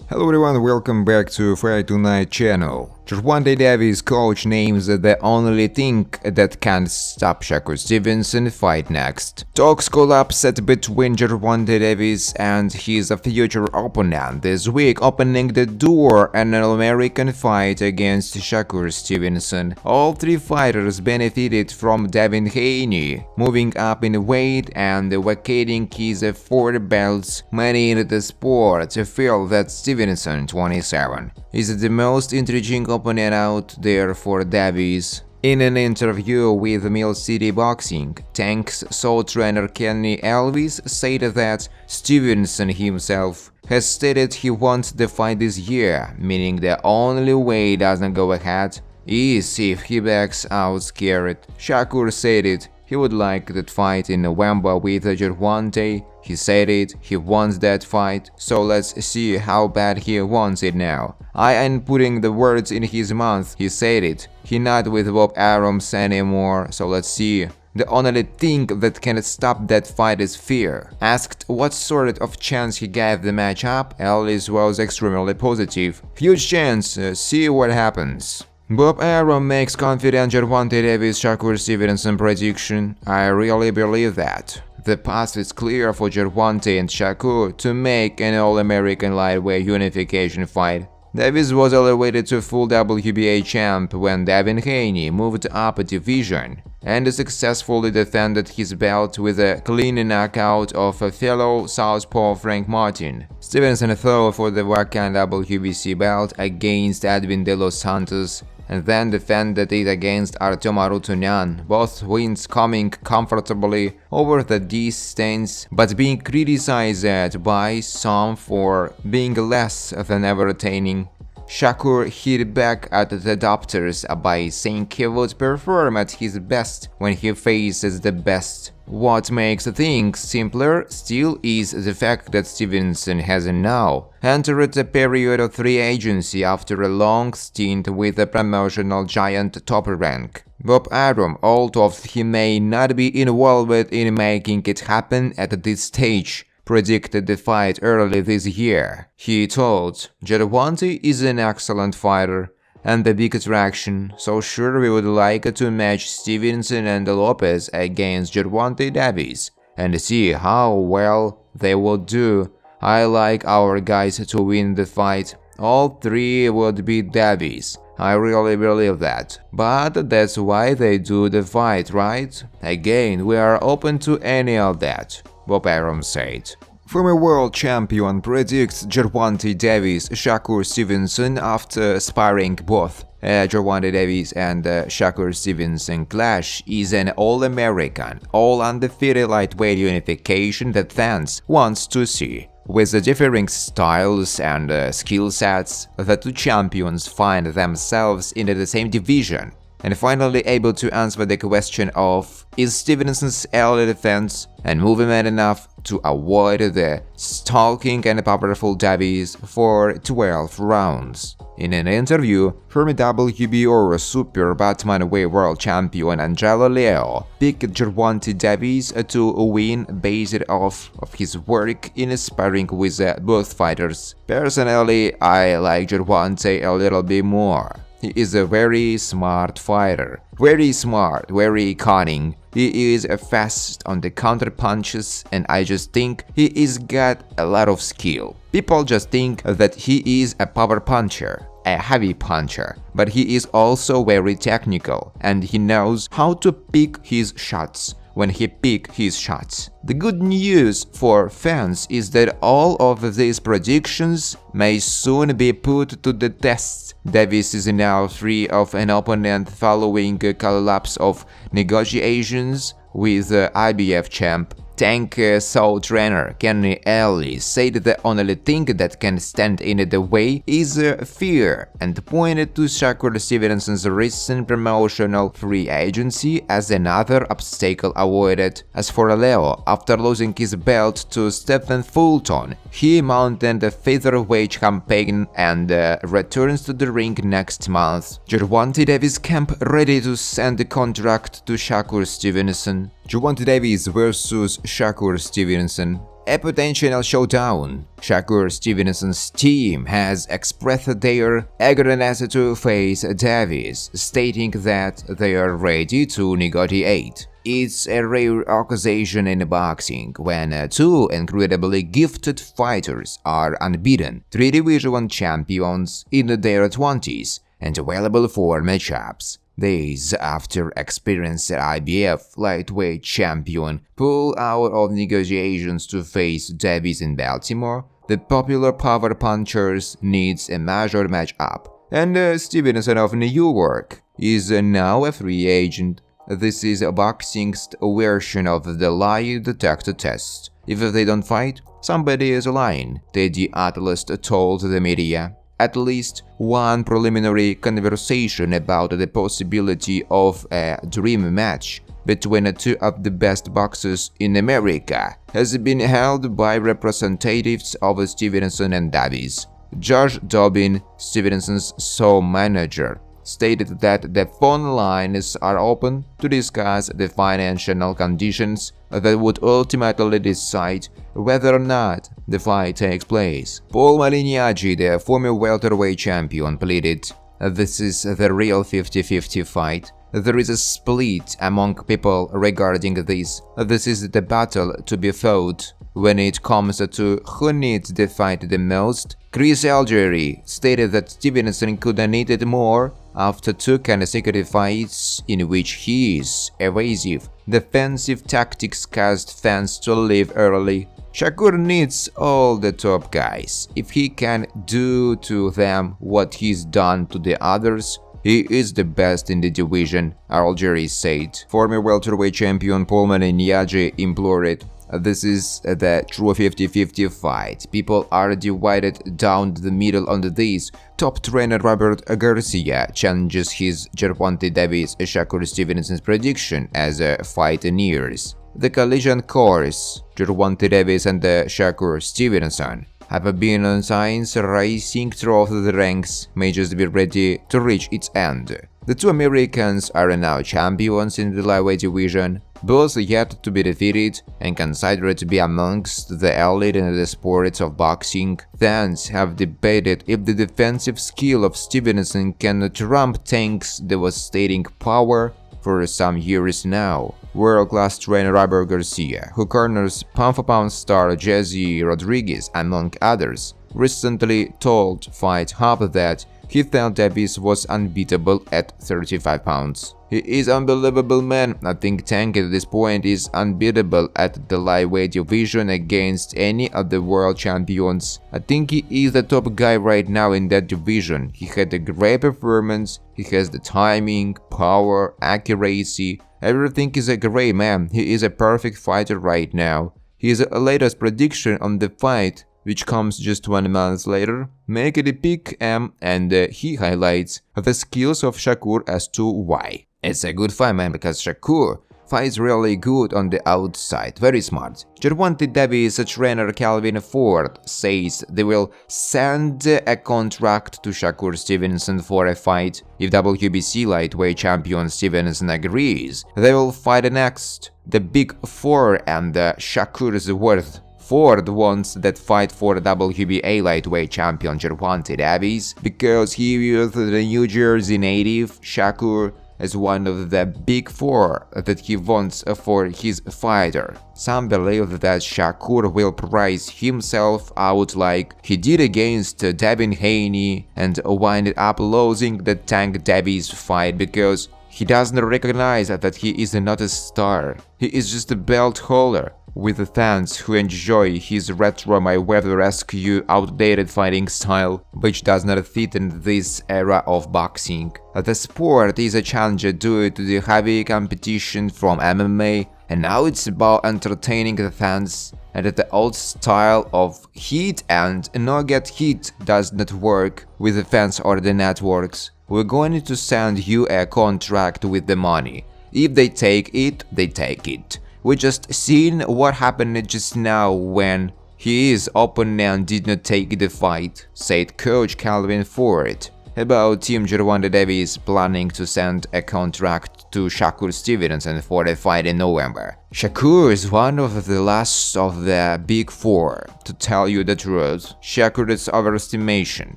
Hello everyone, welcome back to Fight Tonight channel. Gervonta Davis coach names the only thing that can stop Shakur Stevenson fight next. Talks collapsed between Gervonta Davis and his future opponent this week, opening the door an All-American fight against Shakur Stevenson. All three fighters benefited from Devin Haney moving up in weight and vacating his 4 belts. Many in the sport feel that Stevenson, 27, is the most intriguing opponent out there for Davis. In an interview with Mill City Boxing, Tank's sole trainer Kenny Elvis said that Stevenson himself has stated he wants the fight this year, meaning the only way he doesn't go ahead is if he backs out scared. Shakur said it. He would like that fight in November with Gervonta. He said it, he wants that fight, so let's see how bad he wants it now. I ain't putting the words in his mouth, he said it. He not with Bob Arum's anymore, so let's see. The only thing that can stop that fight is fear. Asked what sort of chance he gave the matchup, Ellis was extremely positive. Huge chance, see what happens. Bob Arum makes confident Gervonta Davis Shakur Stevenson prediction. I really believe that. The path is clear for Gervonta and Shakur to make an All-American lightweight unification fight. Davis was elevated to full WBA champ when Devin Haney moved up a division and successfully defended his belt with a clean knockout of a fellow southpaw Frank Martin. Stevenson fought for the vacant WBC belt against Edwin De Los Santos and then defended it against Artem Arutunyan, both wins coming comfortably over the distance but being criticized by some for being less than entertaining. Shakur hit back at the doctors by saying he would perform at his best when he faces the best. What makes things simpler still is the fact that Stevenson has now entered a period of free agency after a long stint with the promotional giant Top Rank. Bob Arum, although he may not be involved in making it happen at this stage, predicted the fight early this year. He told, Gervonta is an excellent fighter and the big attraction, so sure we would like to match Stevenson and Lopez against Gervonta Davis and see how well they will do. I like our guys to win the fight. All three would beat Davis. I really believe that. But that's why they do the fight, right? Again, we are open to any of that, Bob Arum said. Former world champion predicts Gervonta Davis Shakur Stevenson after sparring both. Gervonta Davis and Shakur Stevenson clash is an all-American, all-undefeated lightweight unification that fans wants to see. With the differing styles and skill sets, the two champions find themselves in the same division and finally able to answer the question of is Stevenson's early defense and movement enough to avoid the stalking and powerful Davis for 12 rounds. In an interview, former WBO Super Bantamweight world champion Angelo Leo picked Gervonta Davis to win based off of his work in sparring with both fighters. Personally, I like Gervonta a little bit more. He is a very smart fighter, very smart, very cunning. He is fast on the counter punches and I just think he is got a lot of skill. People just think that he is a power puncher, a heavy puncher, but he is also very technical and he knows how to pick his shots when he picks his shots. The good news for fans is that all of these predictions may soon be put to the test. Davis is now free of an opponent following a collapse of negotiations with IBF champ. Tank sole trainer Kenny Ellis said the only thing that can stand in the way is fear and pointed to Shakur Stevenson's recent promotional free agency as another obstacle avoided. As for Leo, after losing his belt to Stephen Fulton, he mounted a featherweight campaign and returns to the ring next month. Gervonta Davis camp ready to send the contract to Shakur Stevenson. Gervonta Davis vs Shakur Stevenson. a potential showdown. Shakur Stevenson's team has expressed their eagerness to face Davis, stating that they are ready to negotiate. It's a rare occasion in boxing when two incredibly gifted fighters are unbeaten, three Division I champions in their 20s, and available for matchups. Days after experienced IBF lightweight champion pull out of negotiations to face Davis in Baltimore, the popular power punchers needs a major matchup, and Stevenson of New York is now a free agent. This is boxing's version of the lie detector test. If they don't fight, somebody is lying, the Atlas told the media. At least one preliminary conversation about the possibility of a dream match between two of the best boxers in America has been held by representatives of Stevenson and Davis. Josh Dobbin, Stevenson's sole manager, stated that the phone lines are open to discuss the financial conditions that would ultimately decide whether or not the fight takes place. Paul Malignaggi, the former welterweight champion, pleaded, "This is the real 50-50 fight. There is a split among people regarding this. This is the battle to be fought. When it comes to who needs the fight the most, Chris Algieri stated that Stevenson could have needed more after two consecutive fights in which his evasive, defensive tactics caused fans to leave early. Shakur needs all the top guys. If he can do to them what he's done to the others, he is the best in the division," Algieri said. Former welterweight champion Paul Malignaggi implored, "This is the true 50-50 fight. People are divided down the middle on this." Top trainer Robert Garcia challenges his Gervonta Davis Shakur Stevenson's prediction as a fight nears. The collision course, Gervonta Davis and Shakur Stevenson, have been on signs racing through the ranks, may just be ready to reach its end. The two Americans are now champions in the lightweight division, both yet to be defeated and considered to be amongst the elite in the sport of boxing. Fans have debated if the defensive skill of Stevenson can trump Tank's devastating power for some years now. World-class trainer Robert Garcia, who corners pound-for-pound star Jesse Rodriguez among others, recently told Fight Hub that he felt Davis was unbeatable at 35 pounds. "He is unbelievable, man. I think Tank at this point is unbeatable at the lightweight division against any of the world champions. I think he is the top guy right now in that division. He had a great performance, he has the timing, power, accuracy, everything is a great man. He is a perfect fighter right now." His latest prediction on the fight, which comes just 1 month later, make it a pick and he highlights the skills of Shakur as to why. It's a good fight, man, because Shakur fights really good on the outside, very smart. Gervonta Davis trainer Calvin Ford says they will send a contract to Shakur Stevenson for a fight. If WBC lightweight champion Stevenson agrees, they will fight next. The Big Four and Shakur's worth. Ford wants that fight for WBA lightweight champion Gervonta Davis because he views the New Jersey native Shakur as one of the Big Four that he wants for his fighter. Some believe that Shakur will price himself out like he did against Devin Haney and wind up losing the Tank Davis fight because he doesn't recognize that he is not a star. He is just a belt holder, with fans who enjoy his retro Mayweather-esque outdated fighting style, which does not fit in this era of boxing. The sport is a challenge due to the heavy competition from MMA, and now it's about entertaining the fans, and the old style of hit and not get hit does not work with the fans or the networks. We're going to send you a contract with the money. If they take it, they take it. We just seen what happened just now when his opponent did not take the fight, said coach Calvin Ford. about Team Gervonta Davis planning to send a contract to Shakur Stevenson for a fight in November. Shakur is one of the last of the big four. To tell you the truth, Shakur is overestimation.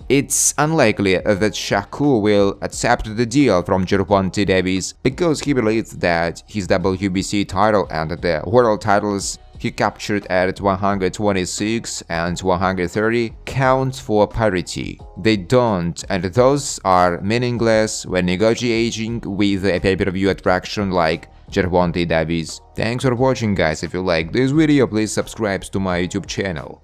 It's unlikely that Shakur will accept the deal from Gervonta Davis because he believes that his WBC title and the world titles he captured at 126 and 130 count for parity. They don't, and those are meaningless when negotiating with a pay-per-view attraction like Gervonta Davis. Thanks for watching, guys. If you like this video, please subscribe to my YouTube channel.